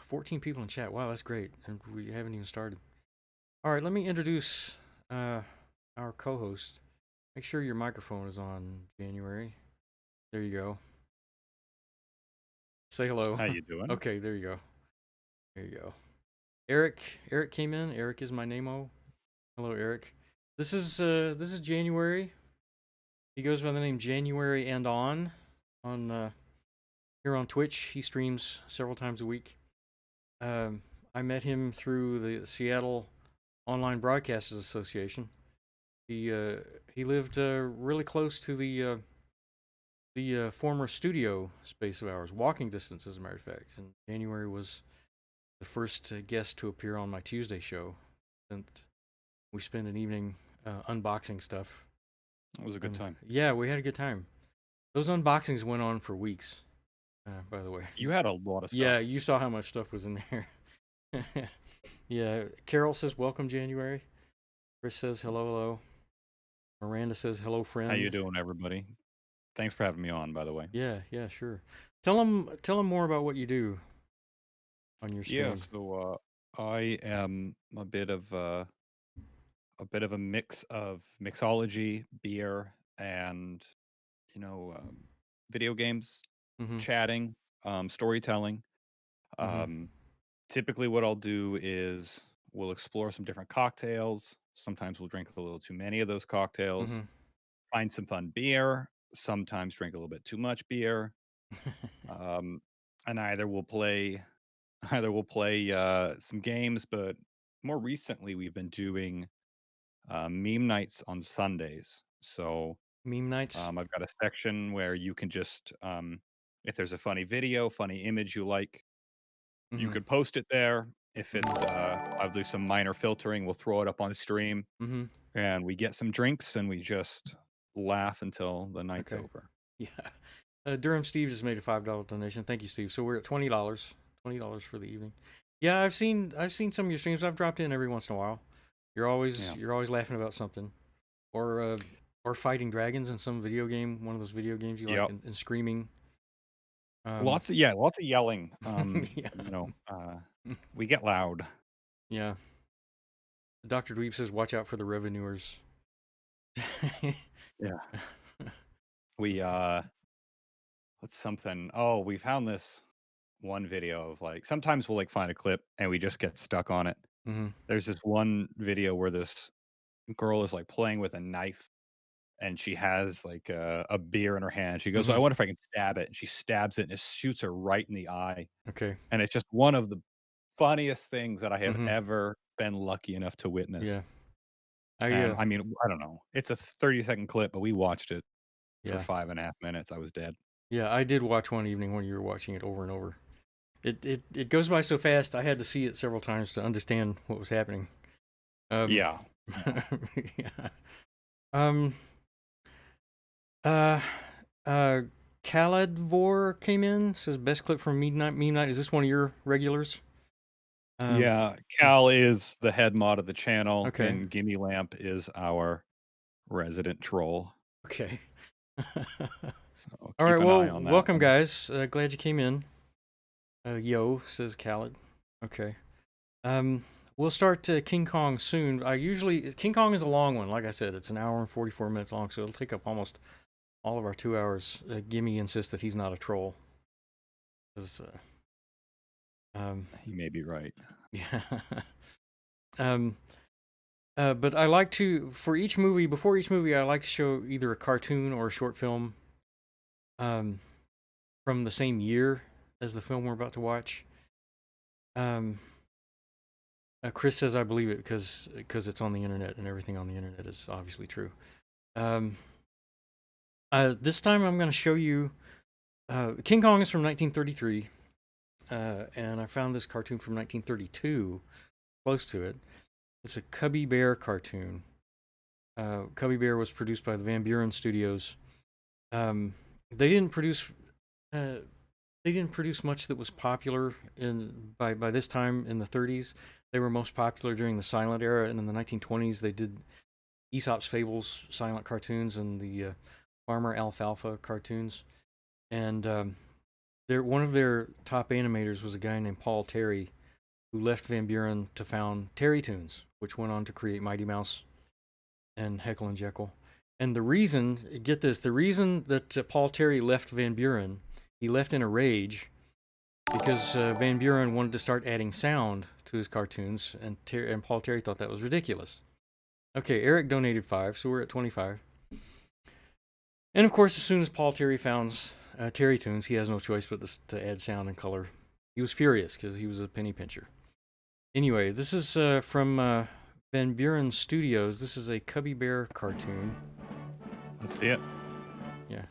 14 people in chat. Wow, that's great. And we haven't even started. All right, let me introduce our co-host. Make sure your microphone is on, January. There you go. Say hello. How you doing? Okay, there you go. There you go. Eric. Eric came in. Eric is my name-o. Hello, Eric. This is January. He goes by the name January and on here on Twitch. He streams several times a week. I met him through the Seattle Online Broadcasters Association. He lived really close to the former studio space of ours, walking distance, as a matter of fact. And January was the first guest to appear on my Tuesday show. And we spent an evening unboxing stuff. It was a good And time. yeah, we had a good time. Those unboxings went on for weeks. By the way, You had a lot of yeah, stuff. you saw how much stuff was in there. Yeah, Carol says welcome January. Chris says hello, hello. Miranda says hello, How you friend. doing, everybody? Thanks for having me on, by the way. Yeah, yeah, sure. Tell them more about what you do on your Yeah, stream. so I am a bit of a mix of mixology, beer, and you know, um, video games, Mm-hmm. chatting, storytelling. Mm-hmm. Um, Typically, what I'll do is we'll explore some different cocktails. Sometimes we'll drink a little too many of those cocktails. Mm-hmm. Find some fun beer. Sometimes drink a little bit too much beer. Um, and either we'll play some games, but more recently we've been doing meme nights on Sundays. So Meme nights. I've got a section where you can just, if there's a funny video, funny image you like, you Mm-hmm. could post it there. If it, Mm-hmm. I'll do some minor filtering. We'll throw it up on stream, Mm-hmm. and we get some drinks, and we just laugh until the night's Okay. over. Yeah. Durham Steve just made a $5 donation. Thank you, Steve. So we're at $20. $20 for the evening. Yeah, I've seen some of your streams. I've dropped in every once in a while. You're always Yeah. you're always laughing about something, or fighting dragons in some video game, one of those video games you like, Yep. and screaming. Um, Lots of yelling. yeah, We get loud. yeah. Doctor Dweeb says, "Watch out for the revenuers." Yeah. We what's something? Oh, we found this one video of like sometimes we'll like find a clip and we just get stuck on it. Mm-hmm. There's this one video where this girl is like playing with a knife and she has like a beer in her hand. She goes, "I Mm-hmm. wonder if I can stab it." And she stabs it and it shoots her right in the eye. Okay. And it's just one of the funniest things that I have Mm-hmm. ever been lucky enough to witness. Yeah. I And I mean, I don't know. It's a 30-second clip, but we watched it for yeah 5.5 minutes. I was dead. yeah I did watch one evening when you were watching it over and over. It goes by so fast. I had to see it several times to understand what was happening. Um. Yeah. Yeah. Yeah. Um. Uh. Uh. Khaladvor came in. Says best clip from Meme Night. Is this one of your regulars? Um. Yeah. Cal is the head mod of the channel, Okay. and Gimme Lamp is our resident troll. Okay. So All right. keep an Well, eye on that welcome, one. guys. Glad you came in. Yo, says Khaled. Okay. Um, we'll start King Kong soon. King Kong is a long one. Like I said, it's an hour and 44 minutes long, so it'll take up almost all of our 2 hours. Gimme insists that he's not a troll. 'Cause, He may be right. yeah. um, but I like to for each movie before each movie I like to show either a cartoon or a short film. Um, from the same year as the film we're about to watch. Um, Chris says I believe it because it's on the internet and everything on the internet is obviously true. Um, this time I'm going to show you King Kong is from 1933, and I found this cartoon from 1932, close to it. It's a Cubby Bear cartoon. Cubby Bear was produced by the Van Buren Studios. Um, they didn't produce uh, they didn't produce much that was popular by this time in the 30s. They were most popular during the silent era, and in the 1920s they did Aesop's Fables silent cartoons and the Farmer Alfalfa cartoons. And one of their top animators was a guy named Paul Terry, who left Van Buren to found Terry Toons, which went on to create Mighty Mouse and Heckle and Jekyll. And the reason, get this, the reason that Paul Terry left Van Buren, he left in a rage because Van Buren wanted to start adding sound to his cartoons, and Paul Terry thought that was ridiculous. Okay, Eric donated 5, so we're at 25. And of course, as soon as Paul Terry founds Terry Toons, he has no choice but to add sound and color. He was furious because he was a penny pincher. Anyway, this is from Van Buren Studios. This is a Cubby Bear cartoon. Let's see it. Yeah.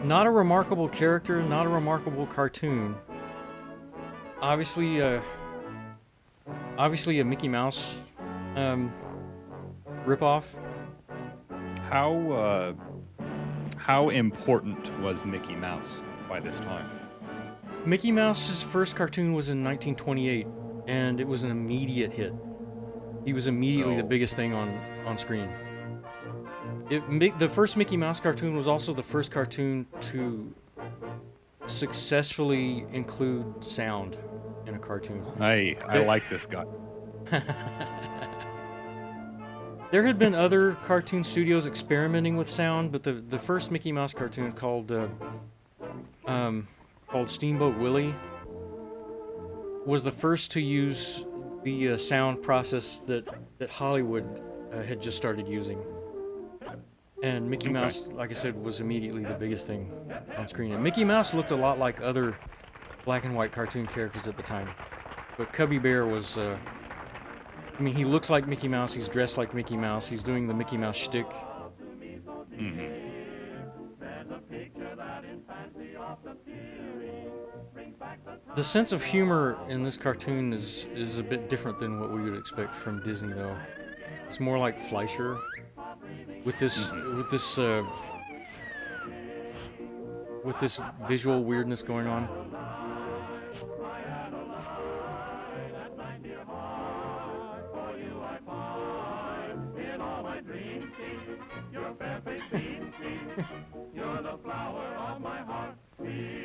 Not a remarkable character, not a remarkable cartoon. Obviously a Mickey Mouse ripoff. How important was Mickey Mouse by this time? Mickey Mouse's first cartoon was in 1928, and it was an immediate hit. He was immediately the biggest thing on screen. The first Mickey Mouse cartoon was also the first cartoon to successfully include sound in a cartoon. I like this guy. There had been other cartoon studios experimenting with sound, but the first Mickey Mouse cartoon called Steamboat Willie was the first to use the sound process that Hollywood had just started using. And Mickey Mouse, like I said, was immediately the biggest thing on screen. And Mickey Mouse looked a lot like other black and white cartoon characters at the time. But Cubby Bear was, he looks like Mickey Mouse, he's dressed like Mickey Mouse, he's doing the Mickey Mouse shtick. Mm-hmm. The sense of humor in this cartoon is a bit different than what we would expect from Disney, though. It's more like Fleischer, with this visual weirdness going on.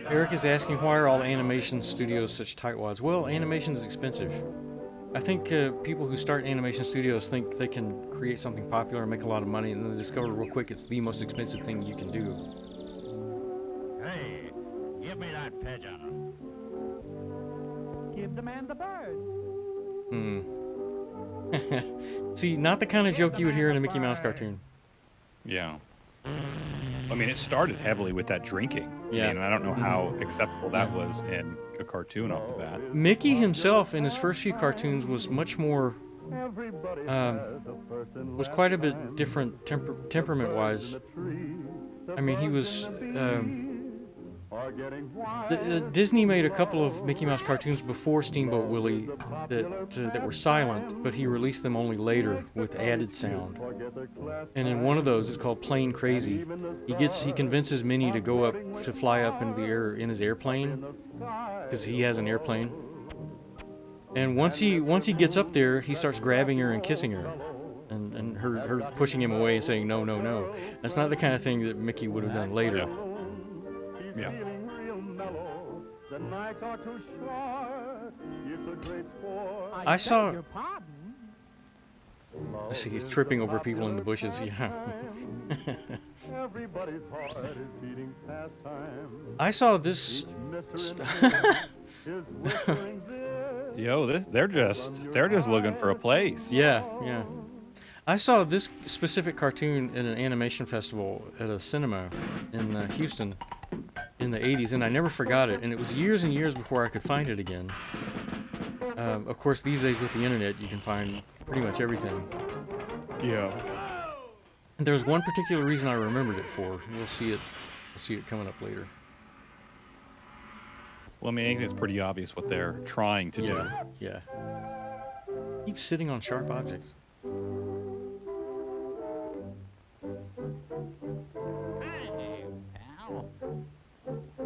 Eric is asking, why are all animation studios such tightwads? Well, animation is expensive. I think people who start animation studios think they can create something popular and make a lot of money, and then they discover real quick it's the most expensive thing you can do. Hey, give me that pigeon. Give the man the bird. See, not the kind of joke you would hear in a Mickey Mouse cartoon. Yeah. I mean, it started heavily with that drinking. Yeah. I don't know how acceptable that was in a cartoon off the bat. Mickey himself, in his first few cartoons, was much more, was quite a bit different temperament-wise. I mean, he was, Disney made a couple of Mickey Mouse cartoons before Steamboat Willie that were silent, but he released them only later with added sound. And in one of those, it's called Plane Crazy. He convinces Minnie to fly up into the air in his airplane, because he has an airplane. And once he gets up there, he starts grabbing her and kissing her, and her pushing him away and saying no, no, no. That's not the kind of thing that Mickey would have done later. Yeah. I saw. I see he's tripping over people in the bushes. Yeah. I saw this. Yo, they're just looking for a place. Yeah, yeah. I saw this specific cartoon at an animation festival at a cinema in Houston in the 80s, and I never forgot it, and it was years and years before I could find it again. Of course, these days with the internet, you can find pretty much everything. Yeah. And there's one particular reason I remembered it for. We'll see it coming up later. Well, I mean, I think it's pretty obvious what they're trying to do. Yeah. Keep sitting on sharp objects.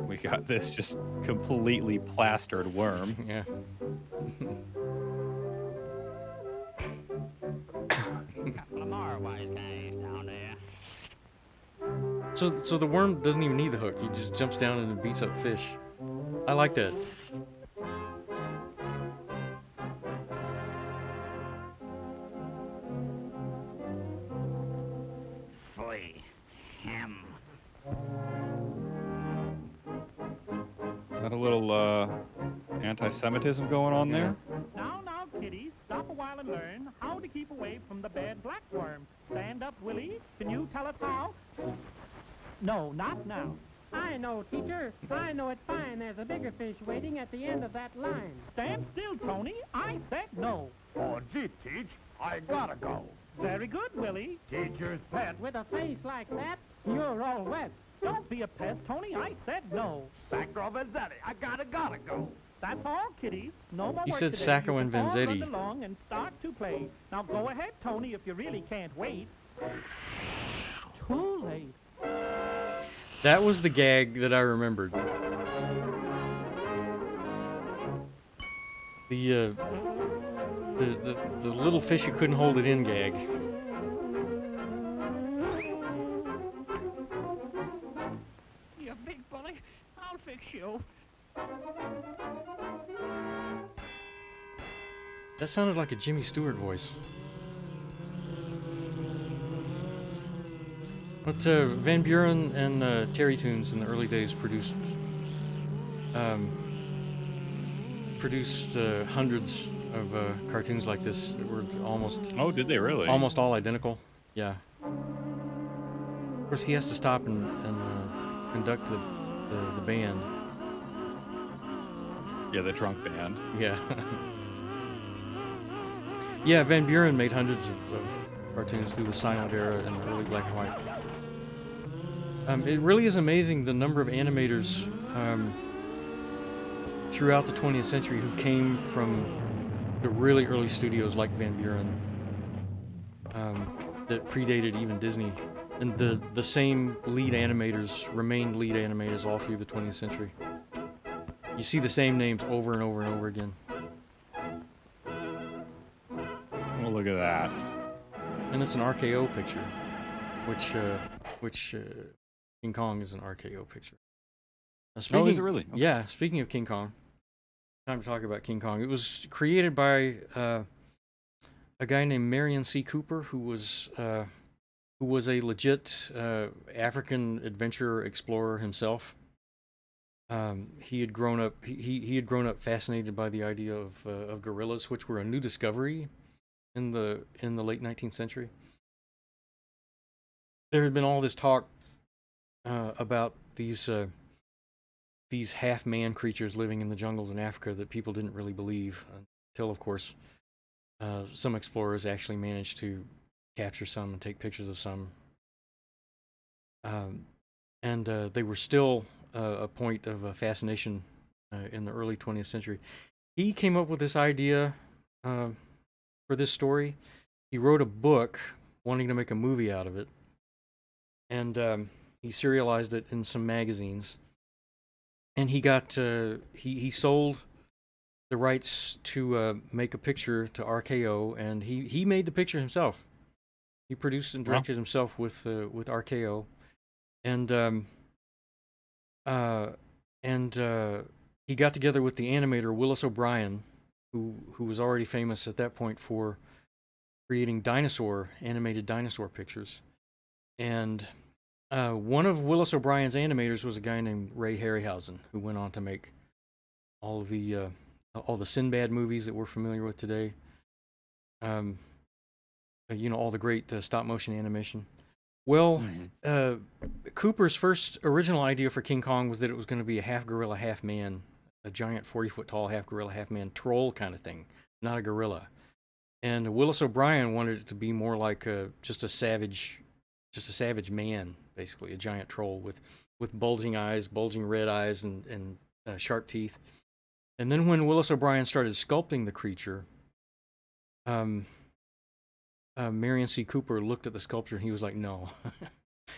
We got this just completely plastered worm. Yeah. So the worm doesn't even need the hook. He just jumps down and beats up fish. I like that. Soy. Ham. Got a little anti-Semitism going on there. Now, kiddies, stop a while and learn how to keep away from the bad black worm. Stand up, Willie. Can you tell us how? No, not now. I know, teacher. I know it fine. There's a bigger fish waiting at the end of that line. Stand still, Tony. I said no. Oh, gee, Teach, I gotta go. Very good, Willie. Teacher's pet. With a face like that, you're all wet. Don't be a pest, Tony. I said no. Sacro Vanzetti, I gotta go. That's all, kiddies. No more He work said today. Sacco You and can all run Vanzetti. along and start to play. Now go ahead, Tony, if you really can't wait. Too late. That was the gag that I remembered. The little fish who couldn't hold it in gag. You big bully. I'll fix you. That sounded like a Jimmy Stewart voice. But Van Buren and Terry Toons in the early days produced hundreds of cartoons like this that were almost Oh, did they really? all identical. Yeah. Of course, he has to stop and conduct the band. Yeah, the drunk band. Yeah. Yeah, Van Buren made hundreds of cartoons through the silent era and the early black and white. It really is amazing the number of animators throughout the 20th century who came from the really early studios like Van Buren that predated even Disney. And the same lead animators remained lead animators all through the 20th century. You see the same names over and over and over again. Oh, look at that. And it's an RKO picture, which King Kong is an RKO picture. Oh, is it really? Okay. Yeah, speaking of King Kong, time to talk about King Kong. It was created by a guy named Marion C. Cooper, who was a legit African adventurer explorer himself. He had grown up fascinated by the idea of gorillas, which were a new discovery in the late 19th century. There had been all this talk about these half-man creatures living in the jungles in Africa that people didn't really believe until, of course, some explorers actually managed to capture some and take pictures of some. And they were still a point of fascination in the early 20th century. He came up with this idea for this story. He wrote a book wanting to make a movie out of it. And he serialized it in some magazines. And he got he sold the rights to make a picture to RKO, and he made the picture himself. He produced and directed himself with RKO, and he got together with the animator Willis O'Brien, who was already famous at that point for creating animated dinosaur pictures, and one of Willis O'Brien's animators was a guy named Ray Harryhausen, who went on to make all the Sinbad movies that we're familiar with today. All the great stop motion animation. Well, Cooper's first original idea for King Kong was that it was going to be a half gorilla, half man, a giant 40-foot tall half gorilla, half man troll kind of thing, not a gorilla. And Willis O'Brien wanted it to be more like just a savage man, basically a giant troll with bulging eyes, bulging red eyes, and sharp teeth. And then when Willis O'Brien started sculpting the creature, Marion C. Cooper looked at the sculpture and he was like, "No,"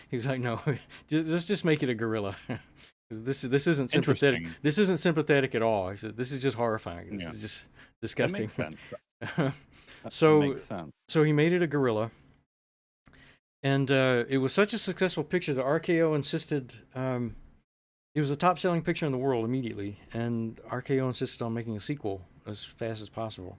he was like, "No, let's just make it a gorilla. This isn't sympathetic. This isn't sympathetic at all." He said, "This is just horrifying. This is just disgusting." That makes sense. So makes sense. So he made it a gorilla, And it was such a successful picture that RKO insisted it was the top-selling picture in the world immediately, and RKO insisted on making a sequel as fast as possible.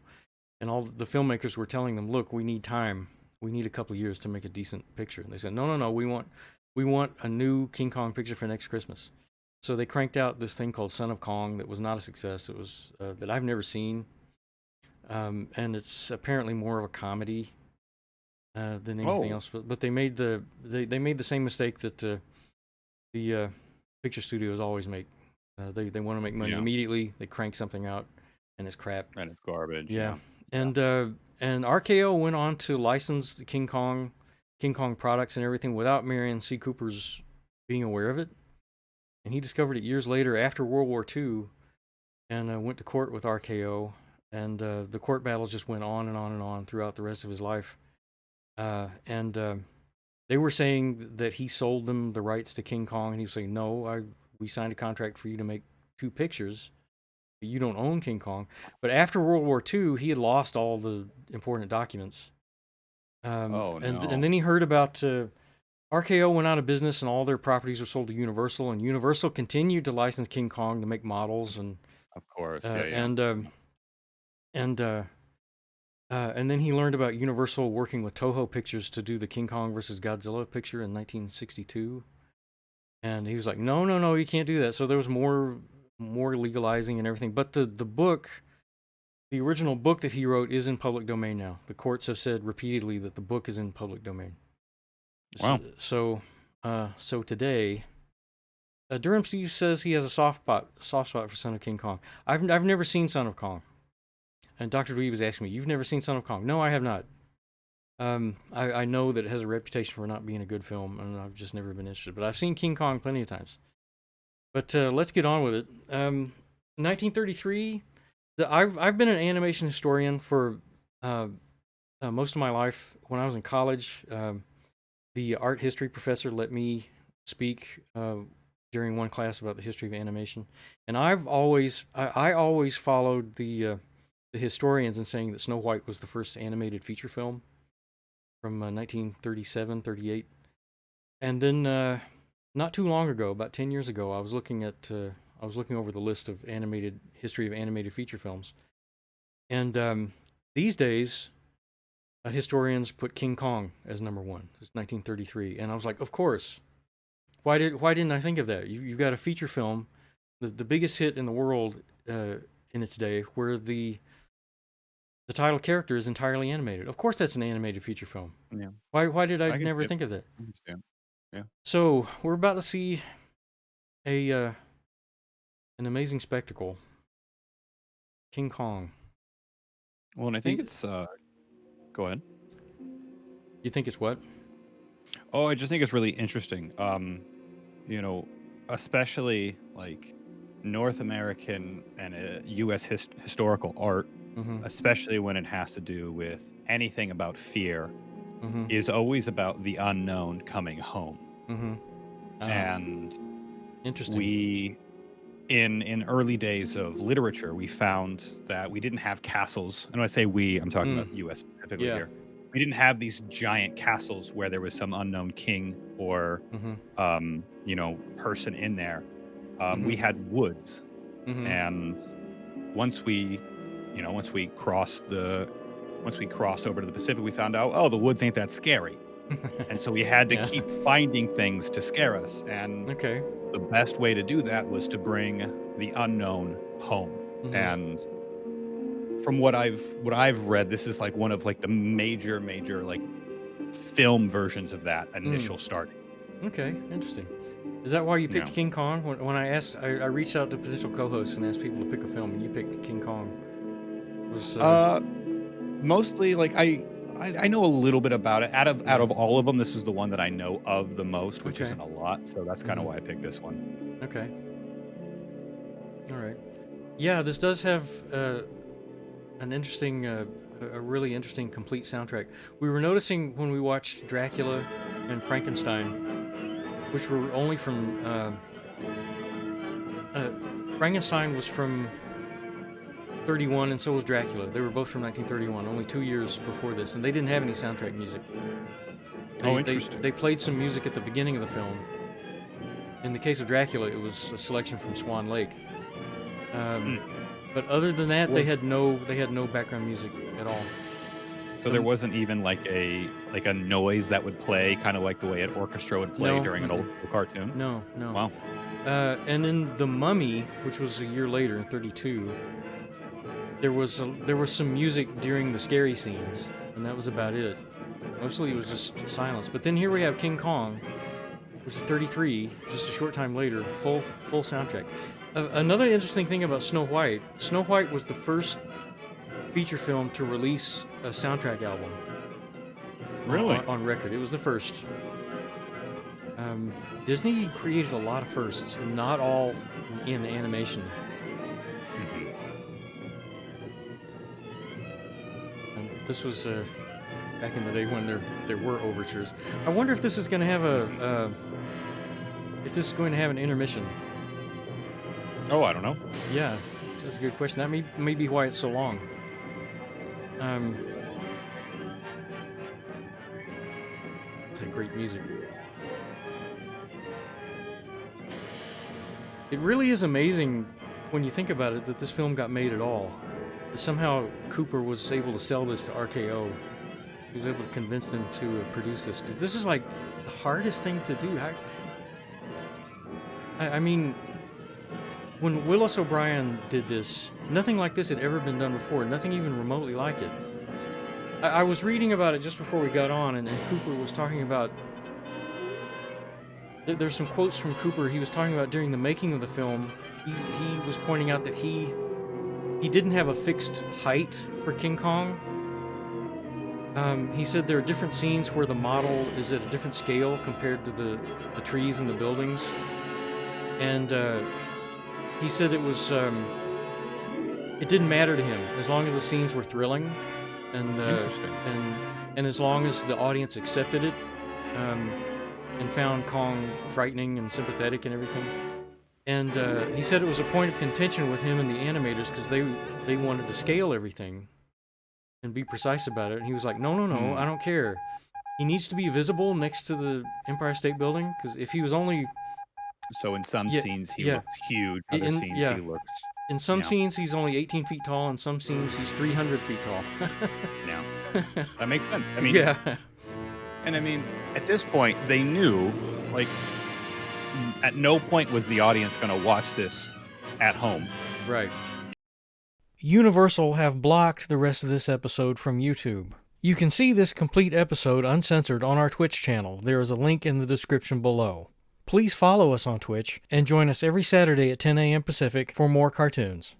And all the filmmakers were telling them, "Look, we need time. We need a couple of years to make a decent picture." And they said, "No, no, no. We want a new King Kong picture for next Christmas." So they cranked out this thing called Son of Kong that was not a success. It was that I've never seen, and it's apparently more of a comedy than anything else. But they made they made the same mistake that the picture studios always make. They want to make money immediately. They crank something out, and it's crap. And it's garbage. Yeah. And RKO went on to license the King Kong products and everything without Marion C. Cooper's being aware of it. And he discovered it years later after World War II, and went to court with RKO. And the court battles just went on and on and on throughout the rest of his life. They were saying that he sold them the rights to King Kong, and he was saying, "No, we signed a contract for you to make 2 pictures. You don't own King Kong." But after World War II, he had lost all the important documents. No. And then he heard about RKO went out of business, and all their properties were sold to Universal, and Universal continued to license King Kong to make models, and Of course. and then he learned about Universal working with Toho Pictures to do the King Kong versus Godzilla picture in 1962. And he was like, "No, no, no, you can't do that." So there was more legalizing and everything. But the book, the original book that he wrote, is in public domain now. The courts have said repeatedly that the book is in public domain. Wow. So today, Durham Steve says he has a soft spot for Son of King Kong. I've never seen Son of Kong. And Dr. Dweeb was asking me, "You've never seen Son of Kong?" No, I have not. I know that it has a reputation for not being a good film, and I've just never been interested. But I've seen King Kong plenty of times. But let's get on with it. 1933. I've been an animation historian for most of my life. When I was in college, the art history professor let me speak during one class about the history of animation, and I always followed the historians in saying that Snow White was the first animated feature film from 1937, 38. And then not too long ago, about 10 years ago, I was looking over the list of history of animated feature films. And these days, historians put King Kong as number 1. It's 1933. And I was like, of course. Why didn't I think of that? You've got a feature film, the biggest hit in the world in its day, where the title character is entirely animated. Of course, that's an animated feature film. Yeah. Why did I can never see it. think of that? I understand. Yeah. So we're about to see an amazing spectacle, King Kong. Well, and I think it's. Go ahead. You think it's what? Oh, I just think it's really interesting. Especially like North American and U.S. historical art, especially when it has to do with anything about fear, is always about the unknown coming home. And interesting. we, in early days of literature, we found that we didn't have castles. And when I say we, I'm talking about U.S. specifically here. We didn't have these giant castles where there was some unknown king or, person in there. We had woods, and once we crossed over to the Pacific, we found out, oh, the woods ain't that scary, and so we had to keep finding things to scare us. And the best way to do that was to bring the unknown home. And from what I've read, this is like one of like the major like film versions of that initial starting. Okay, interesting. Is that why you picked King Kong? When I reached out to potential co-hosts and asked people to pick a film, and you picked King Kong. Mostly like I know a little bit about it. Out of all of them, this is the one that I know of the most, which isn't a lot. So that's kind of why I picked this one. Okay. All right. Yeah, this does have an interesting, a really interesting complete soundtrack. We were noticing when we watched Dracula and Frankenstein, which were only from Frankenstein was from 31, and so was Dracula. They were both from 1931, only 2 years before this, and they didn't have any soundtrack music. Oh, interesting. They played some music at the beginning of the film. In the case of Dracula, it was a selection from Swan Lake. But other than that, they had no background music at all. So there wasn't even like a noise that would play, kind of like the way an orchestra would play during an old cartoon? No. Wow. And in The Mummy, which was a year later, in 1932, there was some music during the scary scenes, and that was about it. Mostly it was just silence. But then here we have King Kong, which is 1933, just a short time later, full soundtrack. Another interesting thing about Snow White was the first feature film to release a soundtrack album. Really? On record. It was the first. Disney created a lot of firsts, and not all in animation. Mm-hmm. And this was back in the day when there were overtures. I wonder if this is going to have an intermission. Oh, I don't know. Yeah, that's a good question. That may be why it's so long. It's a great music. It really is amazing when you think about it that this film got made at all. That somehow Cooper was able to sell this to RKO. He was able to convince them to produce this, because this is like the hardest thing to do. I mean, when Willis O'Brien did this, nothing like this had ever been done before. Nothing even remotely like it. I was reading about it just before we got on, and Cooper was talking about... There's some quotes from Cooper. He was talking about during the making of the film, he was pointing out that he didn't have a fixed height for King Kong. He said there are different scenes where the model is at a different scale compared to the trees and the buildings. And he said it was... it didn't matter to him as long as the scenes were thrilling, and as long as the audience accepted it, and found Kong frightening and sympathetic and everything. And he said it was a point of contention with him and the animators, because they wanted to scale everything and be precise about it. And he was like, no, I don't care. He needs to be visible next to the Empire State Building, because if he was only... So in some scenes he looks huge, other scenes he looks... In some scenes he's only 18 feet tall, in some scenes he's 300 feet tall. Yeah. That makes sense. I mean... Yeah. And I mean, at this point, they knew, like, at no point was the audience going to watch this at home. Right. Universal have blocked the rest of this episode from YouTube. You can see this complete episode uncensored on our Twitch channel. There is a link in the description below. Please follow us on Twitch and join us every Saturday at 10 a.m. Pacific for more cartoons.